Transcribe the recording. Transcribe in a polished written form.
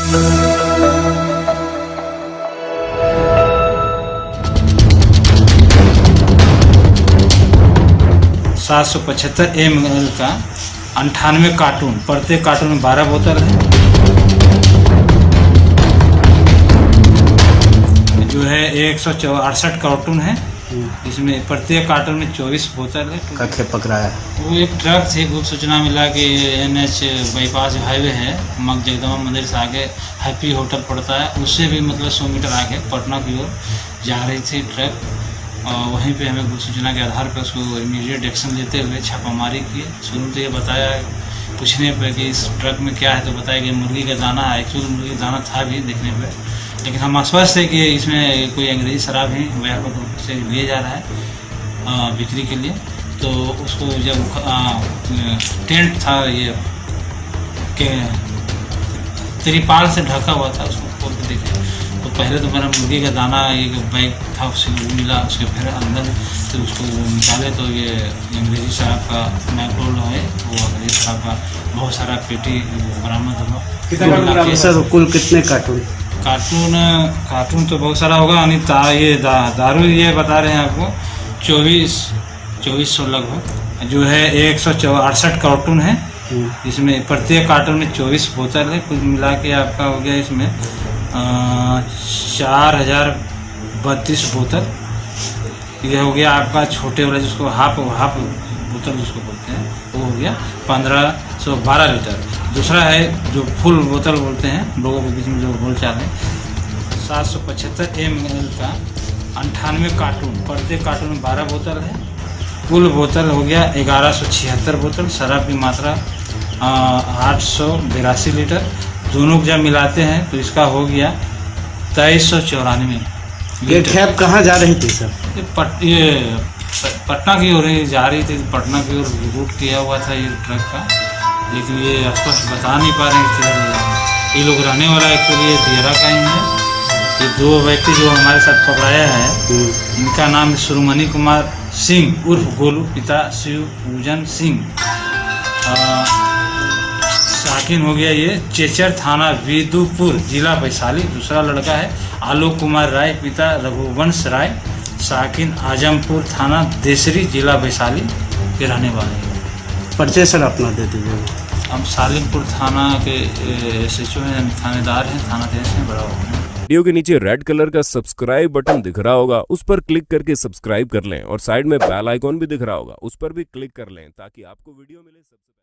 ml का 98 cartoon, प्रत्येक cartoon में 12 बोतल है। जो है 168 कार्टून है, इसमें प्रत्येक कार्टून में 24 बोतल है। कखे पकड़ा है वो एक ट्रक से गुप्त सूचना मिला कि NH बाईपास हाईवे है, मग जगदम्बा मंदिर से आगे हैप्पी होटल पड़ता है, उससे भी मतलब 100 मीटर आगे पटना की ओर जा रही थी ट्रक। और वहीं पे हमें गुप्त सूचना के आधार पर उसको इमीडिएट एक्शन लेते हुए छापामारी किए। शुरू तो ये बताया पूछने पर कि इस ट्रक में क्या है, तो बताया कि मुर्गी का दाना है। एक्चुअली मुर्गी का दाना था भी देखने पर, लेकिन हम आश्वस्त है कि इसमें कोई अंग्रेजी शराब ही व्यापक रूप से लिया जा रहा है बिक्री के लिए। तो उसको जब टेंट था ये के त्रिपाल से ढका हुआ था, उसको खोल के देखे तो पहले तो मेरा मुर्गी का दाना एक बैग था, उससे मिला। उसके फिर अंदर से उसको निकाले तो ये अंग्रेजी शराब का मैगडोल है, वो अंग्रेजी शराब का बहुत सारा पेटी बरामद हुआ। सर कुल कितने कार्टून? कार्टून तो बहुत सारा होगा। ये दारू ये बता रहे हैं आपको 2400 लगभग। जो है 168 कार्टून है, इसमें प्रत्येक कार्टून में 24 बोतल है। कुल मिला के आपका हो गया इसमें 4032 बोतल। ये हो गया आपका छोटे वाला जिसको हाफ बोतल जिसको बोलते हैं, वो हो गया 1512 लीटर। दूसरा है जो फुल बोतल बोलते हैं, लोगों के बीच में जो बोलचाल है, 775 ml का 98 कार्टून, प्रत्येक कार्टून में 12 बोतल है। कुल बोतल हो गया 1176 बोतल। शराब की मात्रा 882 लीटर। दोनों को जब मिलाते हैं तो इसका हो गया 2394 ये कैब कहाँ जा रही थी सर? ये पटना की ओर जा रही थी। पटना की ओर रूट किया हुआ था ये ट्रक का, लेकिन ये स्पष्ट बता नहीं पा रहे हैं किधर ले जाए। ये लोग रहने वाला एक्चुअली ये दियरा का ही है। ये 2 व्यक्ति जो हमारे साथ पकड़ाया है, इनका नाम है सुरमणि कुमार सिंह उर्फ गोलू, पिता शिव पूजन सिंह। साकिन हो गया ये चेचर थाना विदुपुर जिला वैशाली। दूसरा लड़का है आलोक कुमार राय, पिता रघुवंश राय, साकिन आजमपुर थाना देसरी जिला वैशाली के रहने वाले हैं। परिचय सर अपना दे दीजिए। हम सालिमपुर थाना के SHO हैं, थानेदार हैं, थाना देश हैं, बड़ा होगा। वीडियो के नीचे रेड कलर का सब्सक्राइब बटन दिख रहा होगा, उस पर क्लिक करके सब्सक्राइब कर लें और साइड में बेल आइकॉन भी दिख रहा होगा, उस पर भी क्लिक कर लें ताकि आपको वीडियो मिले सबसे